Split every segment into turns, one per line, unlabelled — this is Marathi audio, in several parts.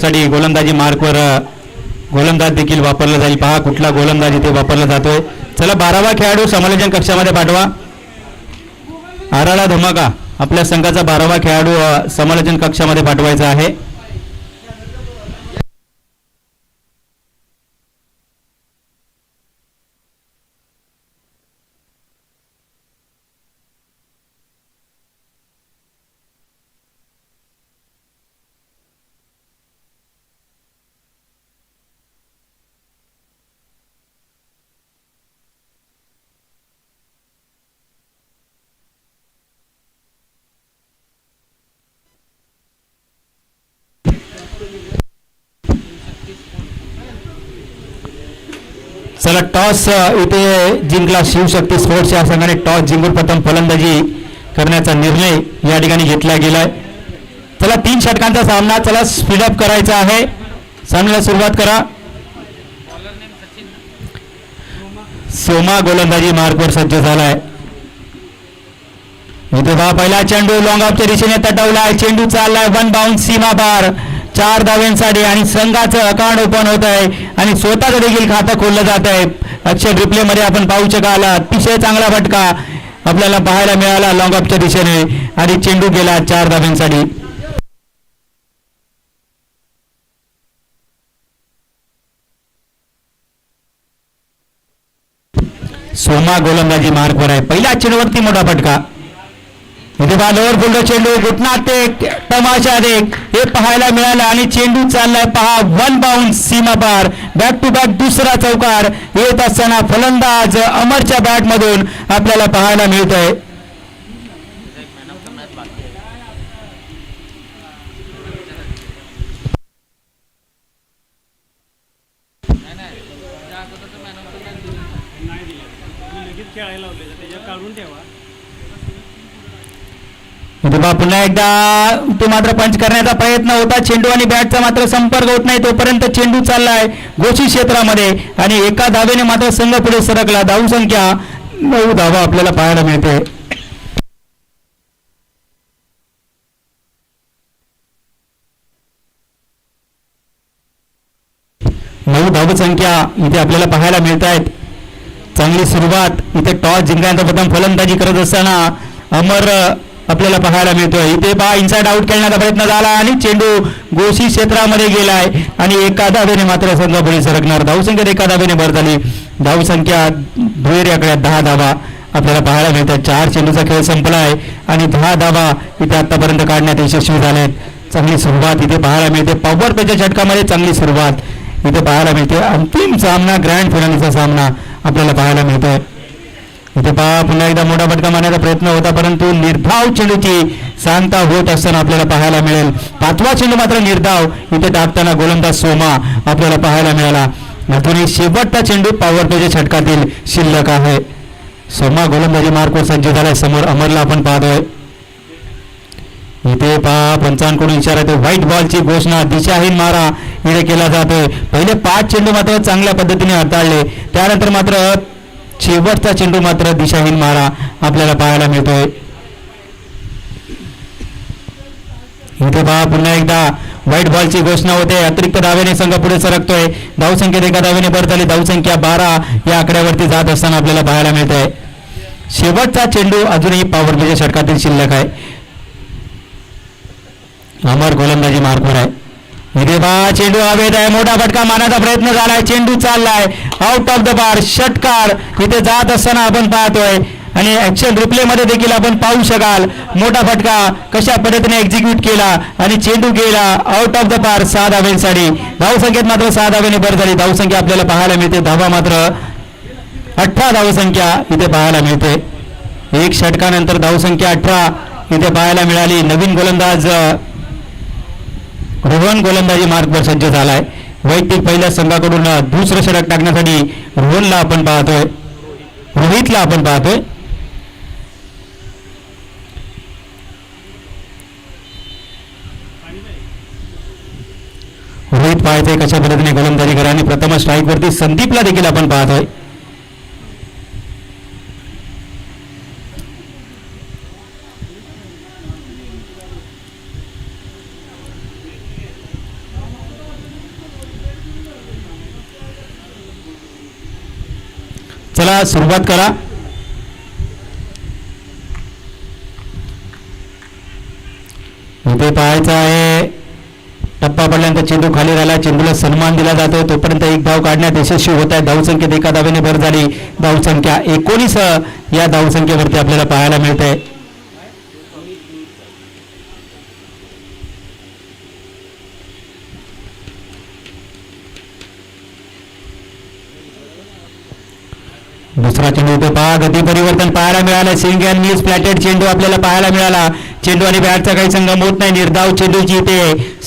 साठी गोलंदाजी मार्कवर गोलंदाज देखील वापरला जाईल. पहा कुठला गोलंदाज इथे वापरला जातोय. चला 12वा खेळाडू समालोचन कक्षामध्ये पाठवा. आराळा धमाका आपल्या संघाचा 12वा खेळाडू समालोचन कक्षामध्ये पाठवायचा आहे. चला टॉस इथे जिंकला शिवशक्ती स्पोर्ट्स या संघाने. टॉस जिंकून प्रथम फलंदाजी करण्याचा निर्णय या ठिकाणी घेतला गेलाय. चला 3 षटकांचा सामना. चला स्पीडअप करायचा आहे. सामन्याला सुरुवात करा. सोमा गोलंदाजी मार्कवर सज्ज झालाय. इथे पहा पहिला चेंडू लॉंग ऑफच्या दिशेने तटवलाय. चेंडू चाललाय 1 बाउन्स सीमा पार 4 धाव्यांसाठी आणि संघाचं अकाउंट ओपन होत आहे आणि स्वतःचं देखील खातं खोललं जात आहे. अक्षर रिप्ले मध्ये आपण पाहू शकाल. अतिशय चांगला फटका आपल्याला पाहायला मिळाला लॉंग ऑफच्या दिशेने आणि चेंडू गेला 4 धाव्यांसाठी. सोमा गोलंदाजी मार्कवर आहे. पहिल्या चेंडूवरती मोठा फटका. इथे लोअर फुल्ड चेंडू घुटनात एक तमाशात एक हे पाहायला मिळालं आणि चेंडू चाललाय पहा 1 बाउन्स सीमा पार. बॅक टू बॅक दुसरा चौकार येत असताना फलंदाज अमरच्या बॅट मधून आपल्याला पाहायला मिळत आहे. पुन्हा एकदा तो मात्र पंच करण्याचा प्रयत्न होता. चेंडू आणि बॅटचा मात्र संपर्क होत नाही. तोपर्यंत चेंडू चाललाय घोषित क्षेत्रामध्ये आणि एका धावेने मात्र संघ पुढे सरकला. धाव संख्या 9 धावा आपल्याला पाहायला मिळते. धाव संख्या इथे आपल्याला पाहायला मिळत आहेत. चांगली सुरुवात इथे टॉस जिंकण्याचा प्रथम फलंदाजी करत असताना अमर आपल्याला पाहायला मिळतोय. इथे पहा इनसाइड आउट खेळण्याचा प्रयत्न झाला आणि चेंडू घोषित क्षेत्रामध्ये गेलाय आणि एका धावेने मात्र संघ पुढे सरकणार. धावसंख्येत एका धावेने भर झाली. धावसंख्या दुहेरीकडे 10 धावा आपल्याला पाहायला मिळतात. 4 चेंडूचा खेळ संपलाय आणि 10 धावा इथे आतापर्यंत काढण्यात यशस्वी झालेत. चांगली सुरुवात इथे पाहायला मिळते. पॉवर प्लेच्या षटकामध्ये चांगली सुरुवात इथे पाहायला मिळते. अंतिम सामना ग्रँड फायनलचा सामना आपल्याला पाहायला मिळतोय. इथे पहा पुन्हा एकदा मोठा फटका मारण्याचा प्रयत्न होता परंतु निर्धाव चेंडूची सांगता होत असताना आपल्याला पाहायला मिळेल. 5वा चेंडू मात्र निर्धाव इथे टाकताना गोलंदाज सोमा आपल्याला पाहायला मिळाला. अजूनही शेवटचा चेंडू पॉवर प्लेच्या षटकातील शिल्लक आहे. सोमा गोलंदाजी मार्कवर सज्ज झालाय. समोर अमरला आपण पाहतोय. इथे पहा पंचांकडून इशारा येतो. व्हाईट बॉलची घोषणा दिशाहीन मारा इथे केला जातोय. पहिले 5 चेंडू मात्र चांगल्या पद्धतीने हाताळले. त्यानंतर मात्र शेवटचा चेंडू मात्र दिशाहीन मारा आपल्याला पाहायला मिळतोय. इथे पहा पुन्हा एकदा व्हाईट बॉलची घोषणा होते. अतिरिक्त धावेने संघ पुढे सरकतोय. धावसंख्येत एका धावेने भर झाली. धावसंख्या 12 या आकड्यावरती जात असताना आपल्याला पाहायला मिळतोय. शेवटचा चेंडू अजूनही पॉवर प्लेच्या षटकातील शिल्लक आहे. अमर गोलंदाजी मार्कवर आहे. इथे पहा चेंडू हवेत आहे. मोठा फटका मारण्याचा प्रयत्न झालाय. चेंडू चाललाय आउट ऑफ द बार. षटकार इथे जात असताना आपण पाहतोय आणि ऍक्शन रिप्ले मध्ये देखील आपण पाहू शकाल मोठा फटका कशा पद्धतीने एक्झिक्यूट केला आणि चेंडू गेला आउट ऑफ द बार 6 धाव्यांसाठी. धावसंख्येत मात्र 6 धावेने भर झाली. धावसंख्या आपल्याला पाहायला मिळते. धावा मात्र 18 धावसंख्या इथे पाहायला मिळते. एक षटकानंतर धावसंख्या 18 इथे पाहायला मिळाली. नवीन गोलंदाज रोहन गोलंदाजी मार्कवर सज्ज झालाय. वैयक्तिक पहिल्या संघाकडून दुसरं षटक टाकण्यासाठी रोहनला आपण पाहतोय. रोहितला आपण पाहतोय. रोहित पाहायचंय कशा पद्धतीने गोलंदाजी करा आणि प्रथम स्ट्राईक वरती संदीपला देखील आपण पाहतोय. चला सुरुवात करा. इथे पाहायचं आहे टप्पा पडल्यानंतर चेंडू खाली राहिला, चेंडूला सन्मान दिला जातो. तोपर्यंत एक धाव काढण्यात यशस्वी होत आहे. धावसंख्येत एका धावेने भर झाली. धावसंख्या 19 या धावसंख्येवरती आपल्याला पाहायला मिळते. दुसरा चेंडू इथे पहा, गती परिवर्तन पाहायला मिळालं. सिंग अँड मिस फ्लॅटेड चेंडू आपल्याला पाहायला मिळाला. चेंडू आणि बॅटचा काही संगम होत नाही. निर्धाव चेंडूची इथे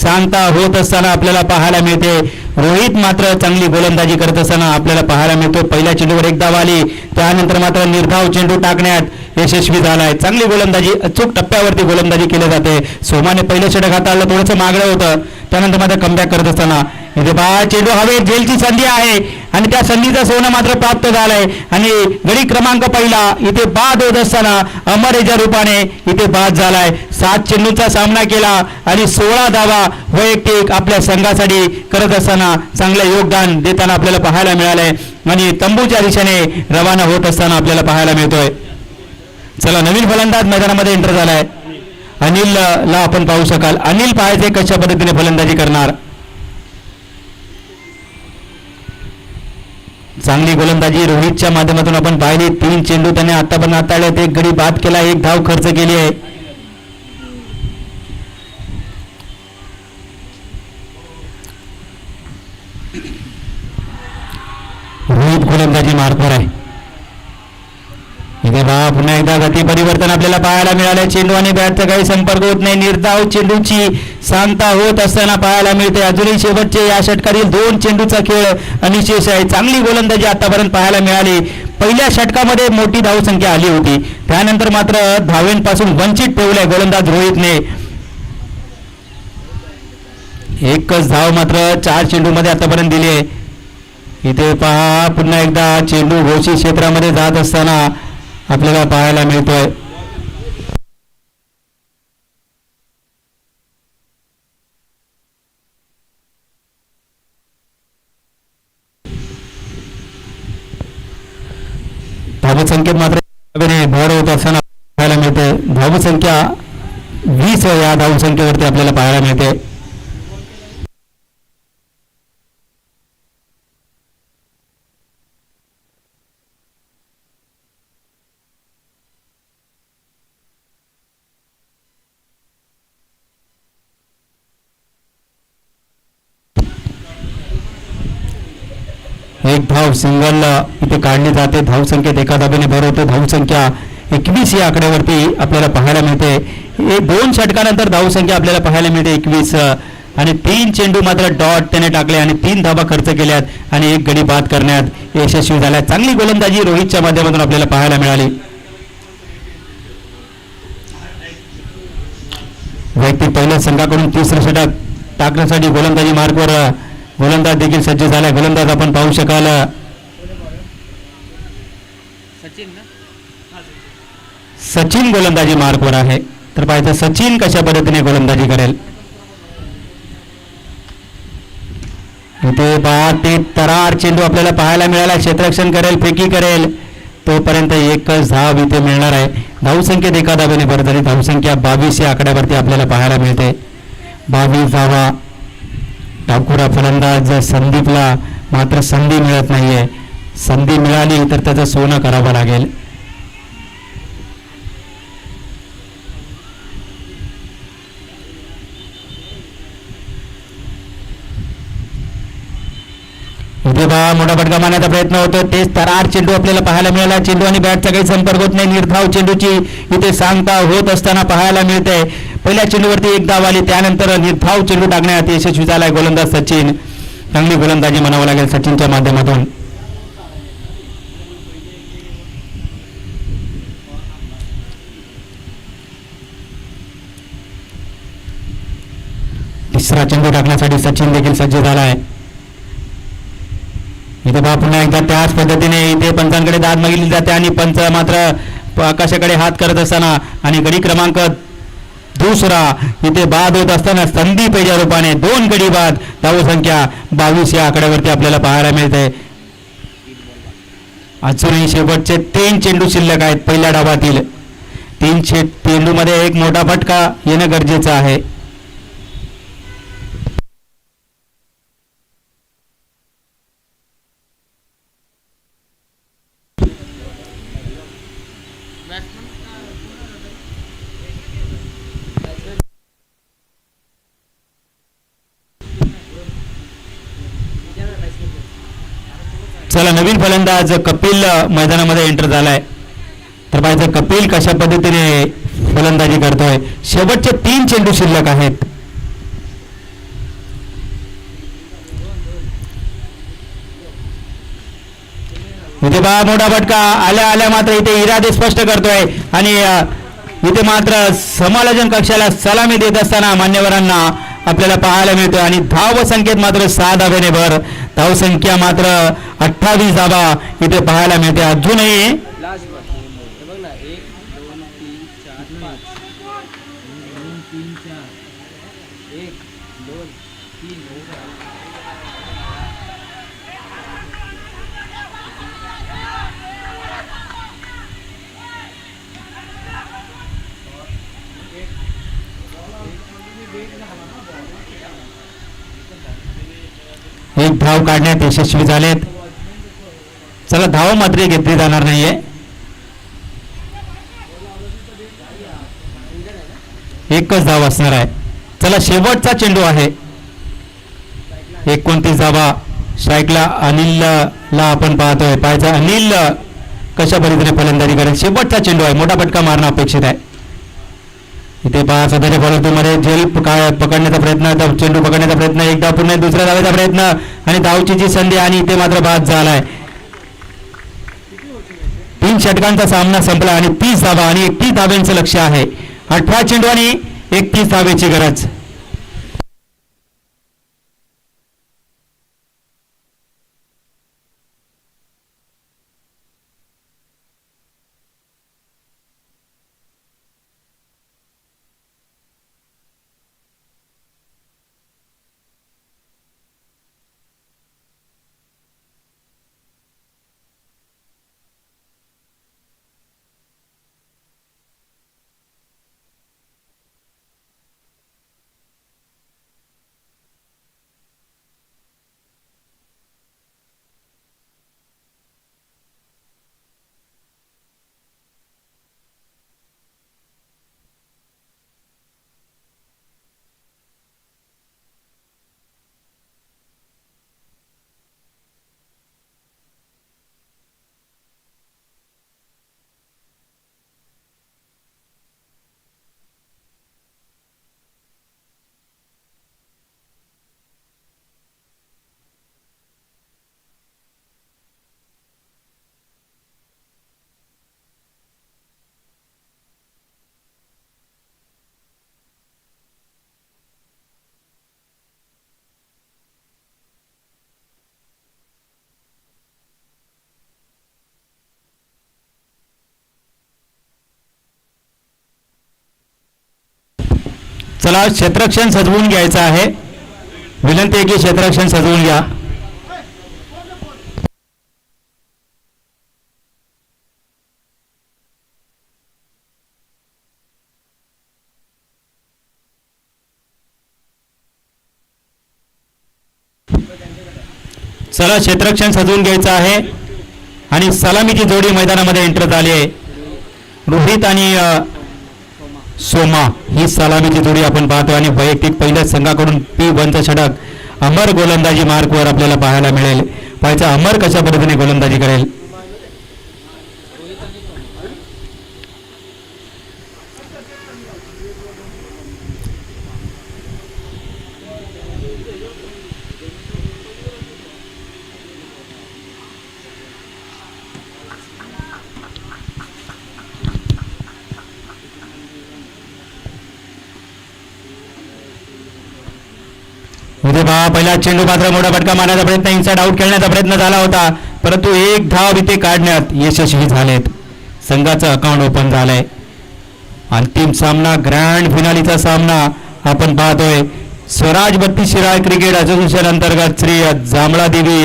सांगता होत असताना आपल्याला पाहायला मिळते. रोहित मात्र चांगली गोलंदाजी करत असताना आपल्याला पाहायला मिळतो. पहिल्या चेंडूवर एक धाव आली, त्यानंतर मात्र निर्धाव चेंडू टाकण्यात यशस्वी झालाय. चांगली गोलंदाजी, अचूक टप्प्यावरती गोलंदाजी केली जाते. सोमाने पहिलं षटक हाताळलं, थोडंसं मागलं होतं, त्यानंतर मात्र कमबॅक करत असताना इथे पहा चेंडू हवेत, जेलची संधी आहे आणि त्या संधीचं सोनं मात्र प्राप्त झालंय आणि गडी क्रमांक पहिला इथे बाद होत असताना अमरेच्या रूपाने इथे बाद झालाय. 7 चेंडूचा सामना केला आणि 16 धावा वैयक्तिक आपल्या संघासाठी करत असताना चांगलं योगदान देताना आपल्याला पाहायला मिळालंय आणि तंबूच्या दिशेने रवाना होत असताना आपल्याला पाहायला मिळतोय. चला, नवीन फलंदाज मैदानामध्ये एंटर झालाय. अनिलला आपण पाहू शकाल. अनिल पाहायचे कशा पद्धतीने फलंदाजी करणार. चांगली गोलंदाजी रोहितच्या माध्यमातून आपण पाहिली. 3 चेंडू त्याने आतापर्यंत हाताळलेत, एक गडी बाद केला, एक धाव खर्च केली आहे. रोहित गोलंदाजी मार्कवर आहे. इथे पहा पुन्हा एकदा गती परिवर्तन आपल्याला पाहायला मिळालं. चेंडू आणि बॅटचा काही संपर्क होत नाही. निर्धाव चेंडूची सांगता होत असताना पाहायला मिळते. अजूनही शेवटचे या षटकातील 2 चेंडूचा खेळ अनिशेष आहे. चांगली गोलंदाजी आतापर्यंत पाहायला मिळाली. पहिल्या षटकामध्ये मोठी धावसंख्या आली होती, त्यानंतर मात्र धावेंपासून वंचित ठेवलंय गोलंदाज रोहितने. एकच धाव मात्र 4 चेंडूमध्ये आतापर्यंत दिली आहे. इथे पहा पुन्हा एकदा चेंडू घोषित क्षेत्रामध्ये जात असताना आपल्याला पाहायला मिळतोय. धावसंख्येत मात्र भर होत असताना पाहायला मिळते. धावसंख्या 20 या धावसंख्येवरती आपल्याला पाहायला मिळते. एक धाव सिंगल इथे काढली जाते. धावसंख्येत एका धावेने भर होते. धावसंख्या 21 या आकड्यावरती आपल्याला पाहायला मिळते. हे 2 षटकानंतर धावसंख्या आपल्याला पाहायला मिळते 21 आणि 3 चेंडू मात्र डॉट त्याने टाकले आणि 3 धावा खर्च केल्यात आणि एक गडी बाद करण्यात यशस्वी झाला. चांगली गोलंदाजी रोहितच्या माध्यमातून आपल्याला पाहायला मिळाली. वैयक्तिक पहिल्या संघाकडून 3रं षटक टाकण्यासाठी गोलंदाजी मार्कवर गोलंदाज देखील सज्ज झाला. गोलंदाज आपण पाहू शकाल. सचिन गोलंदाजी मार्कवर आहे. तर पाहायचं सचिन कशा पद्धतीने गोलंदाजी करेल. इथे पहा ते तरार चेंडू आपल्याला पाहायला मिळाला. क्षेत्ररक्षण करेल, फेकी करेल, तोपर्यंत एकच धाव इथे मिळणार आहे. धावसंख्येत एका धावेने भर झाली. धावसंख्या 22 या आकड्यावरती आपल्याला पाहायला मिळते. 22 धावा. ठाकूरा फलंदाज संदीपला मात्र संधी मिळत नाहीये. संधी मिळाली तर त्याचं सोनं करावं लागेल. इथे पहा मोठा फटका मारण्याचा प्रयत्न होतो. तेच तरार चेंडू आपल्याला पाहायला मिळाला. चेंडू आणि बॅटचा काही संपर्क होत नाही. निर्धाव चेंडूची इथे सांगता होत असताना पाहायला मिळते. पहिल्या चेंडूवरती एक धाव आली, त्यानंतर निर्धाव चेंडू टाकण्यात यशस्वी झालाय गोलंदाज सचिन. चांगली गोलंदाजी म्हणावं लागेल सचिनच्या माध्यमातून. तिसरा चेंडू टाकण्यासाठी सचिन देखील सज्ज झालाय. इथे पहा पुन्हा एकदा त्याच पद्धतीने इथे पंचांकडे दाद मागितली जाते आणि पंच मात्र आकाशाकडे हात करत असताना आणि गडी क्रमांक 2 इथे बाद होत असताना संदीप या रूपाने 2 गडी बाद. धावसंख्या 22 या आकड्यावरती आपल्याला पाहायला मिळते. अजूनही शेवटचे 3 चेंडू शिल्लक आहेत पहिल्या डावातील. 3 चेंडूमध्ये एक मोठा फटका येणं गरजेचं आहे. चला नवीन फलंदाज कपिल मैदानामध्ये एंटर झालाय. तर पाहायचं कपिल कशा पद्धतीने फलंदाजी करतोय. शेवटचे 3 चेंडू शिल्लक आहेत. इथे बा मोठा फटका आल्या आल्या मात्र इथे इरादे स्पष्ट करतोय आणि इथे मात्र समालोचन कक्षाला सलामी देत असताना मान्यवरांना आपल्याला पाहायला मिळतोय. आणि धाव संख्येत मात्र 6 धाब्याने भर. धाव संख्या मात्र 28 धाबा इथे पाहायला मिळते. अजूनही एक धाव काढण्यात यशस्वी झालेत. चला धाव मात्र घेतली जाणार नाहीये. एकच धाव असणार आहे. चला शेवटचा चेंडू आहे. 29 धावा स्ट्राईकला अनिलला आपण पाहतोय. पाहायचा अनिल कशा पद्धतीने फलंदाजी करेल. शेवटचा चेंडू आहे. मोठा फटका मारणं अपेक्षित आहे. इथे पहा सध्याच्या फलंदाजीमध्ये झेल पकडण्याचा प्रयत्न, चेंडू पकडण्याचा प्रयत्न, एकदा पुन्हा दुसऱ्या धावेचा प्रयत्न आणि धावची जी संधी आणि इथे मात्र बाद झालाय. 3 षटकांचा सामना संपला आणि 30 धावा आणि 31 धाब्यांचं लक्ष आहे. 18 चेंडू आणि 31 धावेची गरज. चला क्षेत्ररक्षण सजवून घ्यायचं आहे. विनंती आहे की क्षेत्ररक्षण सजवून घ्या. चला क्षेत्ररक्षण सजवून घ्यायचं आहे. आणि सलामीची जोडी मैदानामध्ये एंटर झाली आहे. रोहित आणि सोमा ही सलामीची जोडी आपण पाहतो. आणि वैयक्तिक पहिल्याच संघाकडून P1चा षटक अमर गोलंदाजी मार्कवर आपल्याला पाहायला मिळेल. पाहायचा अमर कशा पद्धतीने गोलंदाजी करेल. पहिला चेंडू मात्र मोठा फटका मारण्याचा प्रयत्न, इनसाइड आउट खेळण्याचा प्रयत्न झाला होता, परंतु एक धाव इथे काढण्यात यशस्वी झालेत. संघाचं अकाउंट ओपन झालंय. अंतिम सामना, ग्रँड फिनालीचा सामना आपण पाहतोय. स्वराज बत्ती शिराळ क्रिकेट असोसिएशन अंतर्गत श्री जांभळादेवी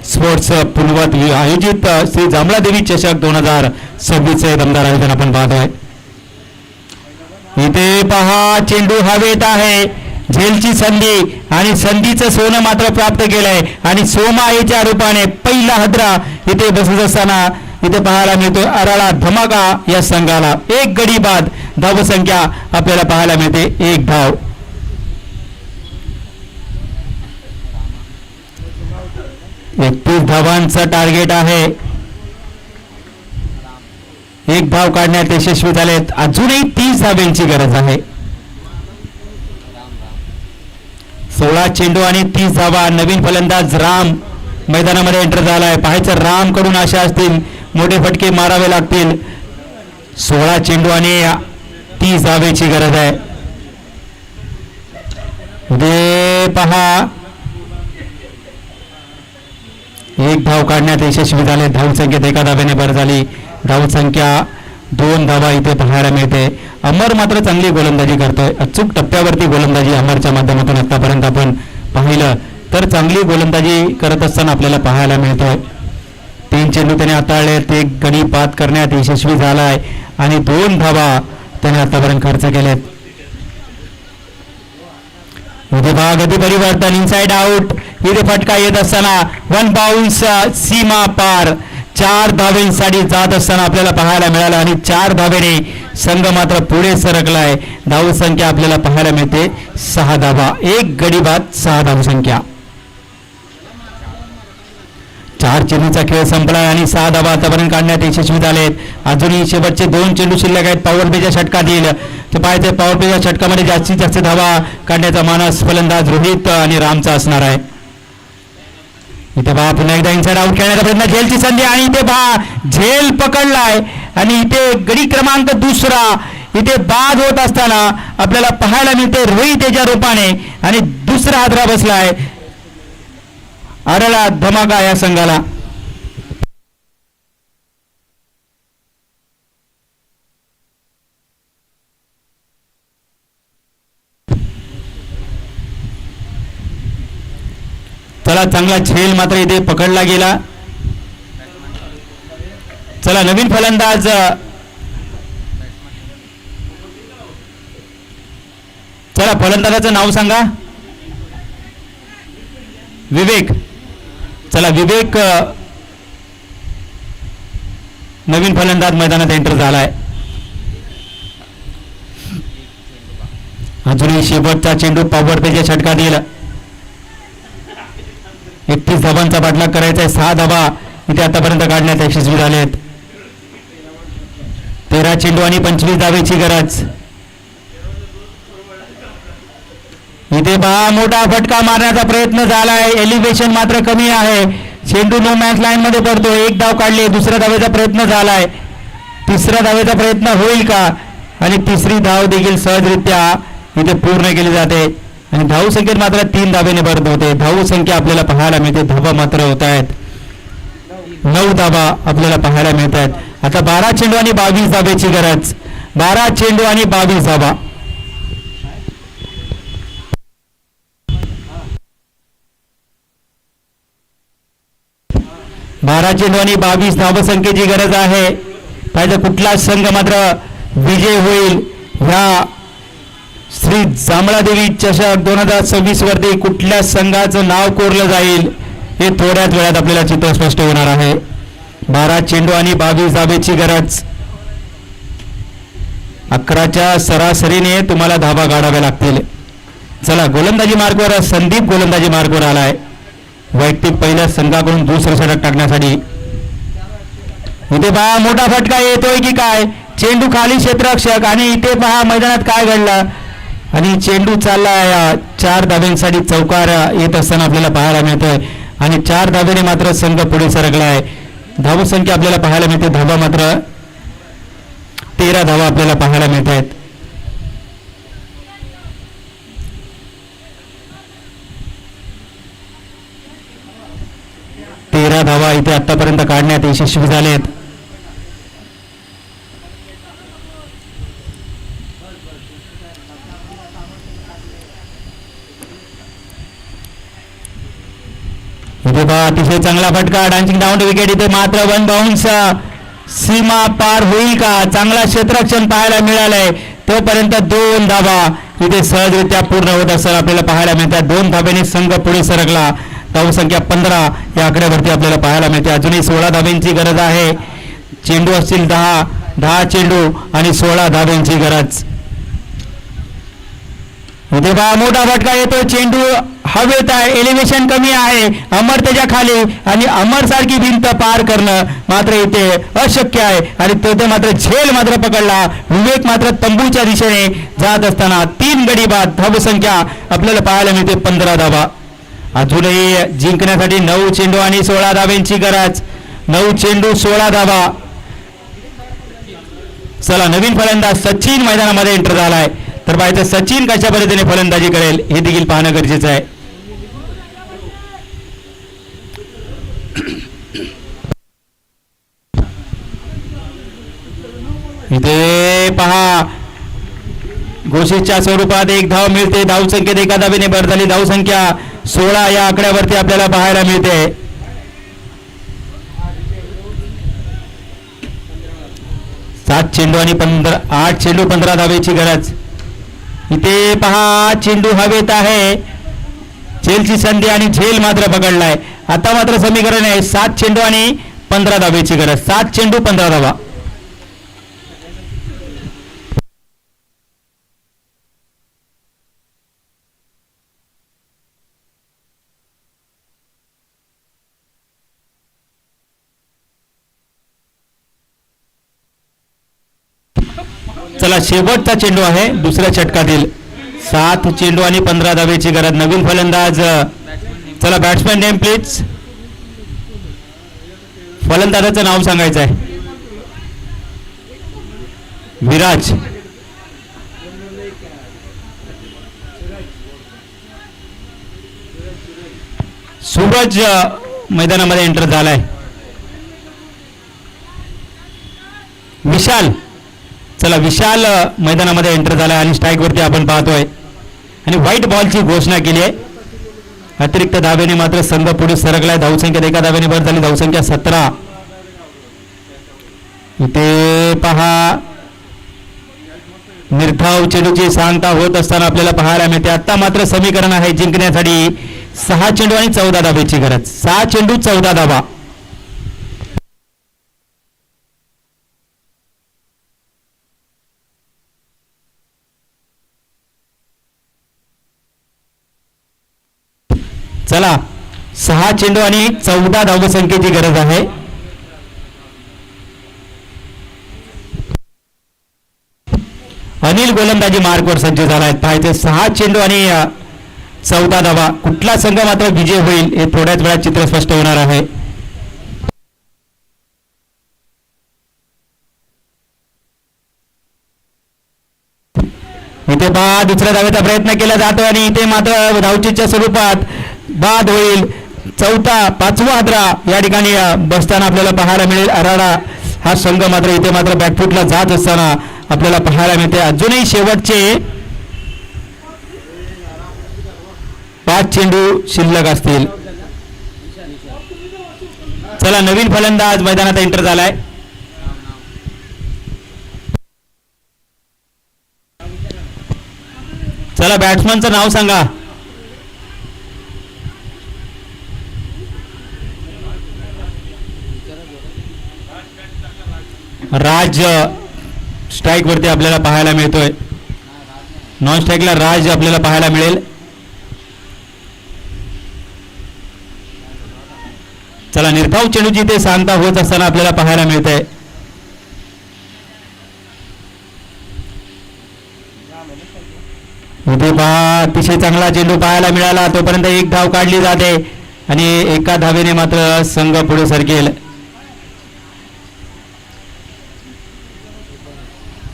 स्पोर्ट्स पुलवत आयोजित श्री जांभळादेवी चषक 2026 चे दमदार आयोजन आपण पाहतोय. इथे पहा चेंडू हवेत आहे, झेलची संधी आणि संधीचं सोनं मात्र प्राप्त केलंय आणि सोमाईच्या रूपाने पहिला हदरा इथे बसत असताना इथे पाहायला मिळतो अराळा धमाका या संघाला. एक गडी बाद धावसंख्या आपल्याला पाहायला मिळते, एक धाव. एकतीस धावांचं टार्गेट आहे. एक धाव काढण्यात यशस्वी झालेत. अजूनही 30 धावांची गरज आहे. 16 चेंडू आणि 30 धावा. नवीन फलंदाज राम मैदानामध्ये एंटर झालाय. पाहायचं राम कडून आशा असतील, मोठे फटके मारावे लागतील. 16 चेंडू आणि 30 धावेची गरज आहे. उदे पहा एक धाव काढण्यात यशस्वी झाले. धावसंख्येत एका धाव्याने भर झाली. धावसंख्या 2 धावा इथे पाहायला मिळते. अमर मात्र चांगली गोलंदाजी करतोय. अचूक टप्प्यावरती गोलंदाजी अमरच्या माध्यमातून आतापर्यंत आपण पाहिलं तर चांगली गोलंदाजी करत असताना आपल्याला पाहायला मिळतोय. 3 चेंडू त्याने हाताळले, ते गडी बाद करण्यात यशस्वी झालाय आणि 2 धावा त्याने आतापर्यंत खर्च केलेत. इथे गती परिवर्तन, इनसाइड आउट. इथे फटका येत असताना 1 बाउन्स, सीमा पार. 4 धावेसाठी जात असताना आपल्याला पाहायला मिळालं आणि 4 धावेने संघ मात्र पुढे सरकलाय. धावसंख्या आपल्याला पाहायला मिळते 6 धावा. एक गडी बाद, 6 धावसंख्या. 4 चेंडूचा खेळ संपलाय आणि 6 धावा आतापर्यंत काढण्यात यशस्वी झालेत. अजूनही शेवटचे 2 चेंडू शिल्लक आहेत. पॉवर प्लेच्या षटकातील ते पाहायचे, पॉवर प्लेच्या षटकामध्ये जास्तीत जास्त धावा काढण्याचा मानस फलंदाज रोहित आणि रामचा असणार आहे. इथे पहा पुन्हा एकदा इनसाइड आउट खेळण्याचा प्रयत्न, झेलची संधी आणि इथे पहा झेल पकडलाय आणि इथे गडी क्रमांक 2 इथे बाद होत असताना आपल्याला पाहायला मिळते रोहित याच्या रूपाने आणि दुसरा हादरा बसलाय अरळा धमाका या संघाला. चला चांगला झेल मात्र इथे पकडला गेला. चला नवीन फलंदाज, चला फलंदाजाचं नाव सांगा. विवेक. चला विवेक नवीन फलंदाज मैदानात एंटर झालाय. अजूनही शेवटचा चेंडू पॉवर प्लेच्या षटकात येईल. 31 धावांचा पाठलाग करायचा आहे. 6 धावा इथे आतापर्यंत काढण्यात यशस्वी झालेत. 13 चेंडू आणि 25 धावेची गरज. इथे पहा मोठा फटका मारण्याचा प्रयत्न झालाय. एलिव्हेशन मात्र कमी आहे. चेंडू नो मॅच लाईन मध्ये पडतो. 1 धाव काढली. दुसऱ्या धावेचा प्रयत्न झालाय. तिसऱ्या धावेचा प्रयत्न होईल का? आणि तिसरी धाव देखील सहजरित्या इथे पूर्ण केली जाते आणि धावसंख्येत मात्र 3 धावेने भरत होते. धावसंख्या आपल्याला पाहायला मिळते. धावा मात्र होत आहेत 9 धावा आपल्याला पाहायला मिळत आहेत. आता 12 चेंडू आणि 22 धावेची गरज. 12 चेंडू आणि 22 धावा. 12 चेंडू आणि 22 धावसंख्येची गरज आहे. पाहिजे कुठला संघ मात्र विजय होईल ह्या श्री जांभळादेवी चषक 2026 वरती कुठल्या संघाचं नाव कोरलं जाईल हे थोड्याच वेळात आपल्याला चित्र स्पष्ट होणार आहे. 12 चेंडू आणि 22 धावेची गरज. 11च्या सरासरीने तुम्हाला धावा काढाव्या लागतील. चला गोलंदाजी मार्गवर संदीप गोलंदाजी मार्गवर आलाय वैयक्तिक पहिल्या संघाकडून दुसरं षटक टाकण्यासाठी. इथे पहा मोठा फटका येतोय की काय. चेंडू खाली क्षेत्ररक्षक आणि इथे पहा मैदानात काय घडलं आणि चेंडू चालला 4 धाब्यांसाठी चौकार येत असताना आपल्याला पाहायला मिळतोय आणि 4 धाब्याने मात्र संघ पुढे सरकलाय. धावसंख्या आपल्याला पाहायला मिळते. धावा मात्र 13 धावा आपल्याला पाहायला मिळत आहेत. धावा इथे आतापर्यंत काढण्यात यशस्वी झालेत. इथे पहा अतिशय चांगला फटका डान्सिंग डाऊन विकेट. इथे मात्र वन बाउन्स सीमा पार होईल का? चांगला क्षेत्ररक्षण पाहायला मिळालंय. तोपर्यंत 2 धावा इथे सहजरित्या पूर्ण होत असताना आपल्याला पाहायला मिळतात. 2 धाब्याने संघ पुढे सरकला. धावसंख्या 15 या आकड्यावरती आपल्याला पाहायला मिळते. अजूनही 16 धाब्यांची गरज आहे. चेंडू असतील 10 चेंडू आणि 16 धाब्यांची गरज. इथे पहा मोठा फटका येतो. चेंडू हवेत आहे. एलिव्हेशन कमी आहे अमर त्याच्या खाली आणि अमर सारखी भिंत पार करणं मात्र इथे अशक्य आहे. आणि तिथे मात्र झेल मात्र पकडला. विवेक मात्र तंबूच्या दिशेने जात असताना 3 गडी बाद. धावसंख्या आपल्याला पाहायला मिळते 15 धावा. अजूनही जिंकण्यासाठी 9 चेंडू आणि 16 धाब्यांची गरज. 9 चेंडू 16 धावा. चला नवीन फलंदाज सचिन मैदानामध्ये एंटर झालाय. तर पाहायचं सचिन कशा पद्धतीने फलंदाजी करेल हे देखील पाहणं गरजेचं आहे. इथे पहा घोषितच्या स्वरूपात 1 धाव मिळते. धावसंख्येत एका धावेने भर झाली. धावसंख्या 16 या आकड्यावरती आपल्याला पाहायला मिळते. 7 चेंडू आणि 8 चेंडू 15 धावेची गरज. इथे पहा चेंडू हवेत आहे. झेलची संधी आणि झेल मात्र पकडलाय. आता मात्र समीकरण आहे 7 चेंडू आणि 15 धावेची गरज. 7 चेंडू 15 धावा. चला शेवटचा चेंडू आहे दुसऱ्या षटकातील. 7 चेंडू आणि 15 धावेची गरज. नवीन फलंदाज. चला बॅट्समॅन नेम प्लीज. फलंदाजाचं नाव सांगायचं आहे. विराज. सूरज मैदानामध्ये एंटर झालाय. विशाल. चला विशाल मैदानामध्ये एंटर झाला आणि स्ट्राईक वरती आपण पाहतोय आणि व्हाईट बॉलची घोषणा केली आहे. अतिरिक्त धावेने मात्र संघ पुढे सरकलाय. धावसंख्या एका धावेने भर झाली. धावसंख्या 17. इथे पहा निर्धाव चेंडूची सांगता होत असताना आपल्याला पाहायला मिळते. आता मात्र समीकरण आहे जिंकण्यासाठी 6 चेंडू आणि 14 धावेची गरज. 6 चेंडू 14 धावा. चला 6 चेंडू आणि 14 धावसंख्येची गरज आहे. अनिल गोलंदाजी मार्कवर सज्ज झाला आहे. पाहायचे 6 चेंडू आणि 14 धावा. कुठला संघ मात्र विजय होईल हे थोड्याच वेळात चित्र स्पष्ट होणार आहे. इथे बाद दुसऱ्या धावेचा प्रयत्न केला जातो आणि इथे मात्र धावचीच्या स्वरूपात बाद होईल. 5वा हादरा या ठिकाणी बसताना आपल्याला पाहायला मिळेल. अराडा हा संघ मात्र इथे मात्र बॅकफुटला जात असताना आपल्याला पाहायला मिळते. अजूनही शेवटचे 5 चेंडू शिल्लक असतील. चला नवीन फलंदाज मैदानात एंटर झालाय. चला बॅट्समनचं नाव सांगा. राज. स्ट्राईक वरती आपल्याला पाहायला मिळतोय. नॉन स्ट्राईकला राज आपल्याला पाहायला मिळेल. चला निर्धाव चेंडूची ते सांगता होत असताना आपल्याला पाहायला मिळतंय. इथे पहा अतिशय चांगला चेंडू पाहायला मिळाला. तोपर्यंत 1 धाव काढली जाते आणि एका धावेने मात्र संघ पुढे सरकेल.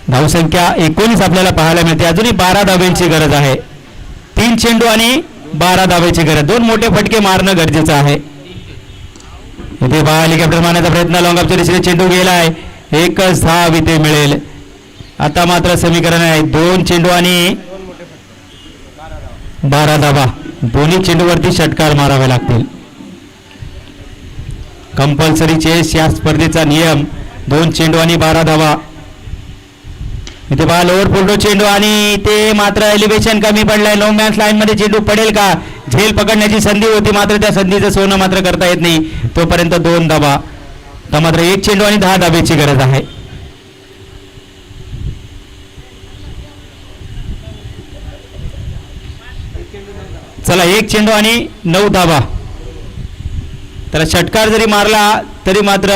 धावसंख्या 19 आपल्याला पाहायला मिळते. अजूनही 12 धावेची गरज आहे. 3 चेंडू आणि 12 धावेची गरज. 2 मोठे फटके मारणं गरजेचं आहे. इथे पहा हेलिकॉप्टर मारण्याचा प्रयत्न. लॉंगअपच्या दिशेने चेंडू गेलाय. 1च धाव इथे मिळेल. आता मात्र समीकरण आहे 2 चेंडू आणि 12 धावा. दोन्ही चेंडूवरती षटकार मारावे लागतील. कंपल्सरी चेस या स्पर्धेचा नियम 2 चेंडू आणि 12 धावा. इथे पहा लोअर फोल्डो चेंडू आणि ते मात्र एलिव्हेशन कमी पडलंय. नो मॅच लाईन मध्ये चेंडू पडेल का? झेल पकडण्याची संधी होती मात्र त्या संधीचं सोनं मात्र करता येत नाही. तोपर्यंत 2 धावा. तर मात्र 1 चेंडू आणि 10 धाब्याची गरज आहे. चला 1 चेंडू आणि 9 धावा. तर षटकार जरी मारला तरी मात्र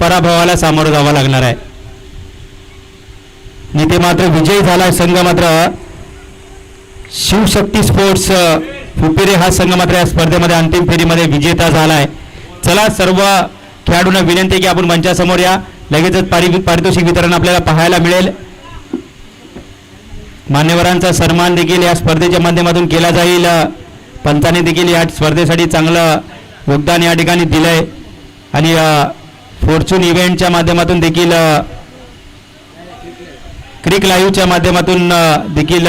पराभवाला सामोरं जावं लागणार आहे. इथे मात्र विजयी झाला संघ मात्र शिवशक्ती स्पोर्ट्स फुपिरे हा संघ मात्र या स्पर्धेमध्ये अंतिम फेरीमध्ये विजेता झालाय. चला सर्व खेळाडूंना विनंती आहे की आपण मंचासमोर या. लगेचच पारितोषिक वितरण आपल्याला पाहायला मिळेल. मान्यवरांचा सन्मान देखील या स्पर्धेच्या माध्यमातून केला जाईल. पंचाने देखील या स्पर्धेसाठी चांगलं योगदान या ठिकाणी दिलंय आणि फॉर्च्यून इव्हेंटच्या माध्यमातून देखील क्रिक लाईव्हच्या माध्यमातून देखील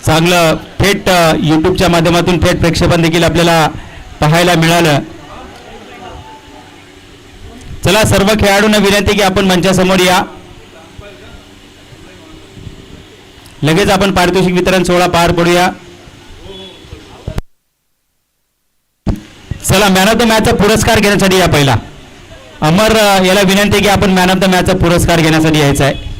चांगलं थेट यूट्यूबच्या माध्यमातून थेट प्रक्षेपण देखील आपल्याला पाहायला मिळालं. चला सर्व खेळाडूंना विनंती की आपण मंचासमोर या. लगेच आपण पारितोषिक वितरण सोहळा पार पडूया. चला मॅन ऑफ द मॅचचा पुरस्कार घेण्यासाठी या. पहिला अमर याला विनंती की आपण मॅन ऑफ द मॅचचा पुरस्कार घेण्यासाठी यायचा आहे.